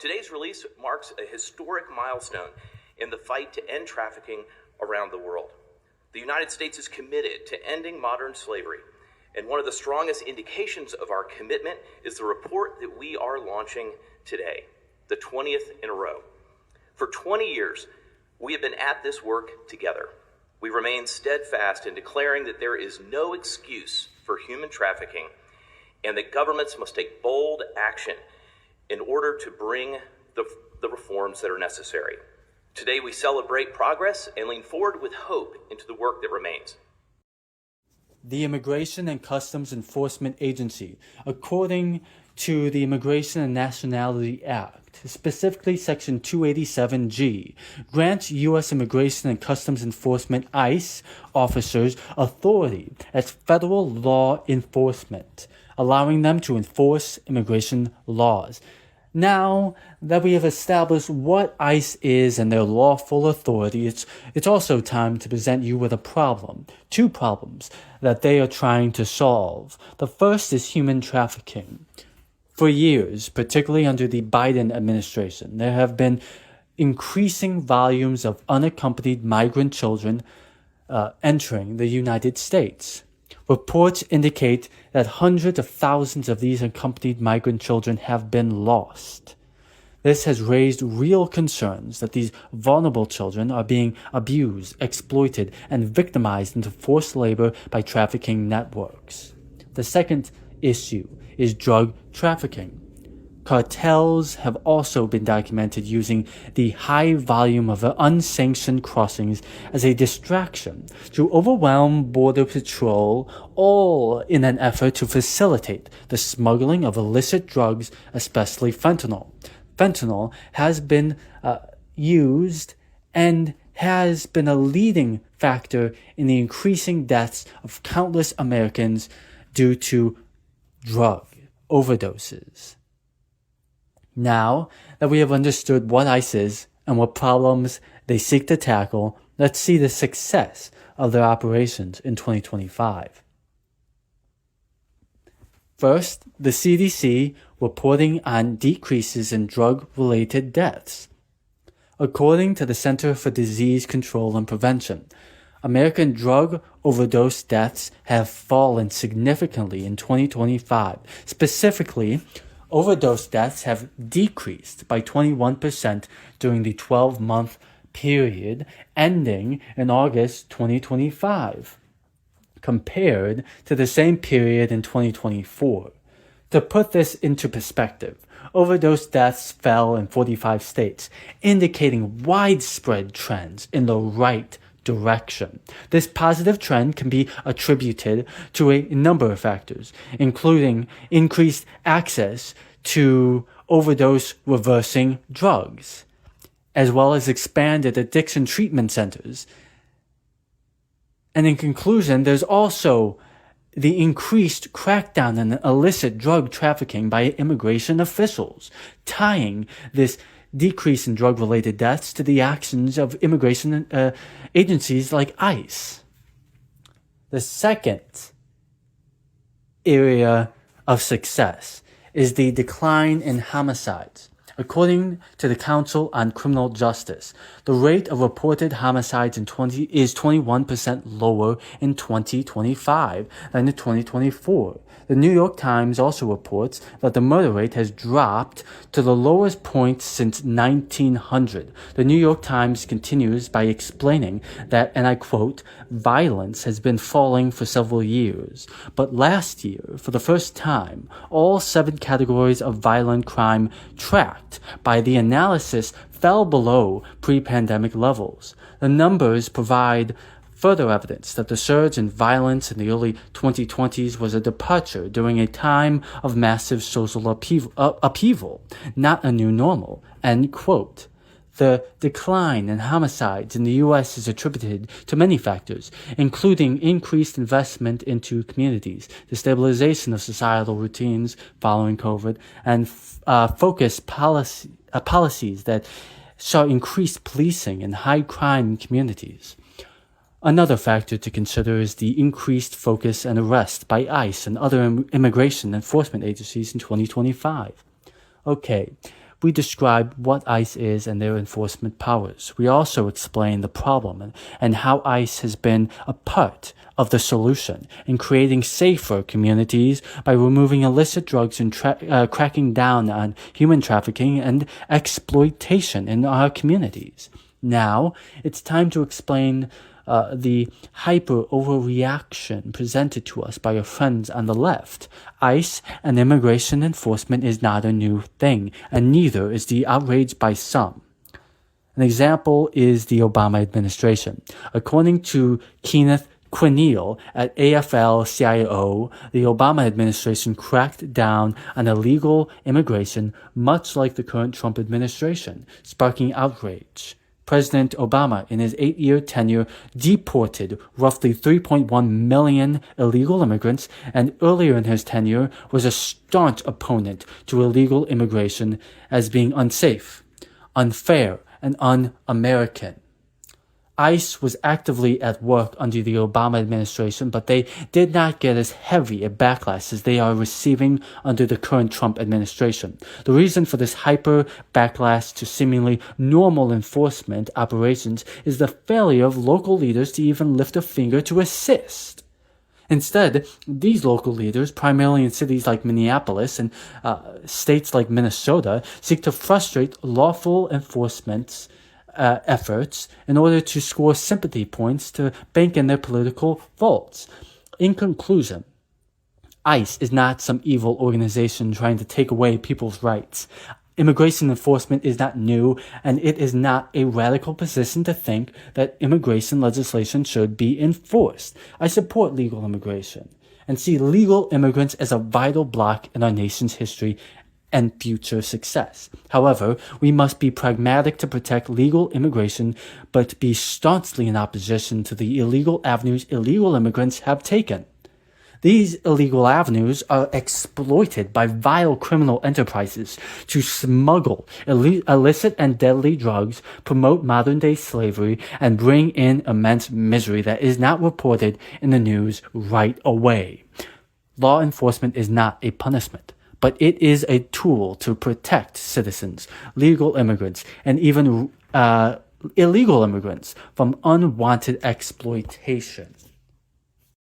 Today's release marks a historic milestone in the fight to end trafficking around the world. The United States is committed to ending modern slavery, and one of the strongest indications of our commitment is the report that we are launching today, the 20th in a row. For 20 years, we have been at this work together. We remain steadfast in declaring that there is no excuse for human trafficking and that governments must take bold action in order to bring the reforms that are necessary. Today, we celebrate progress and lean forward with hope into the work that remains. The Immigration and Customs Enforcement Agency, according to the Immigration and Nationality Act, specifically Section 287G, grants U.S. Immigration and Customs Enforcement ICE officers authority as federal law enforcement, allowing them to enforce immigration laws. Now that we have established what ICE is and their lawful authority, it's also time to present you with a problem. Two problems that they are trying to solve. The first is human trafficking. For years, particularly under the Biden administration, there have been increasing volumes of unaccompanied migrant children entering the United States. Reports indicate that hundreds of thousands of these unaccompanied migrant children have been lost. This has raised real concerns that these vulnerable children are being abused, exploited, and victimized into forced labor by trafficking networks. The second issue is drug trafficking. Cartels have also been documented using the high volume of unsanctioned crossings as a distraction to overwhelm Border Patrol, all in an effort to facilitate the smuggling of illicit drugs, especially fentanyl. Fentanyl has been used and has been a leading factor in the increasing deaths of countless Americans due to drug overdoses. Now that we have understood what ICE is and what problems they seek to tackle, let's see the success of their operations in 2025. First, the CDC reporting on decreases in drug-related deaths. According to the Center for Disease Control and Prevention, American drug overdose deaths have fallen significantly in 2025. Specifically, overdose deaths have decreased by 21% during the 12-month period ending in August 2025, compared to the same period in 2024. To put this into perspective, overdose deaths fell in 45 states, indicating widespread trends in the right direction. This positive trend can be attributed to a number of factors, including increased access to overdose reversing drugs, as well as expanded addiction treatment centers. And in conclusion, there's also the increased crackdown on illicit drug trafficking by immigration officials, tying this decrease in drug-related deaths to the actions of immigration agencies like ICE. The second area of success is the decline in homicides. According to the Council on Criminal Justice, the rate of reported homicides is 21% lower in 2025 than in 2024. The New York Times also reports that the murder rate has dropped to the lowest point since 1900. The New York Times continues by explaining that, and I quote, violence has been falling for several years, but last year, for the first time, all 7 categories of violent crime tracked by the analysis fell below pre-pandemic levels. The numbers provide further evidence that the surge in violence in the early 2020s was a departure during a time of massive social upheaval, not a new normal, end quote. The decline in homicides in the U.S. is attributed to many factors, including increased investment into communities, the stabilization of societal routines following COVID, and focused policies that saw increased policing in high-crime communities. Another factor to consider is the increased focus and arrest by ICE and other immigration enforcement agencies in 2025. Okay, we describe what ICE is and their enforcement powers. We also explain the problem and how ICE has been a part of the solution in creating safer communities by removing illicit drugs and cracking down on human trafficking and exploitation in our communities. Now, it's time to explain the hyper-overreaction presented to us by our friends on the left. ICE and immigration enforcement is not a new thing, and neither is the outrage by some. An example is the Obama administration. According to Kenneth Quineal at AFL-CIO, the Obama administration cracked down on illegal immigration much like the current Trump administration, sparking outrage. President Obama, in his 8-year tenure, deported roughly 3.1 million illegal immigrants, and earlier in his tenure was a staunch opponent to illegal immigration as being unsafe, unfair, and un-American. ICE was actively at work under the Obama administration, but they did not get as heavy a backlash as they are receiving under the current Trump administration. The reason for this hyper backlash to seemingly normal enforcement operations is the failure of local leaders to even lift a finger to assist. Instead, these local leaders, primarily in cities like Minneapolis and states like Minnesota, seek to frustrate lawful enforcement efforts in order to score sympathy points to bank in their political votes. In conclusion, ICE is not some evil organization trying to take away people's rights. Immigration enforcement is not new, and it is not a radical position to think that immigration legislation should be enforced. I support legal immigration and see legal immigrants as a vital block in our nation's history and future success. However, we must be pragmatic to protect legal immigration, but be staunchly in opposition to the illegal avenues illegal immigrants have taken. These illegal avenues are exploited by vile criminal enterprises to smuggle illicit and deadly drugs, promote modern-day slavery, and bring in immense misery that is not reported in the news right away. Law enforcement is not a punishment, but it is a tool to protect citizens, legal immigrants, and even illegal immigrants from unwanted exploitation.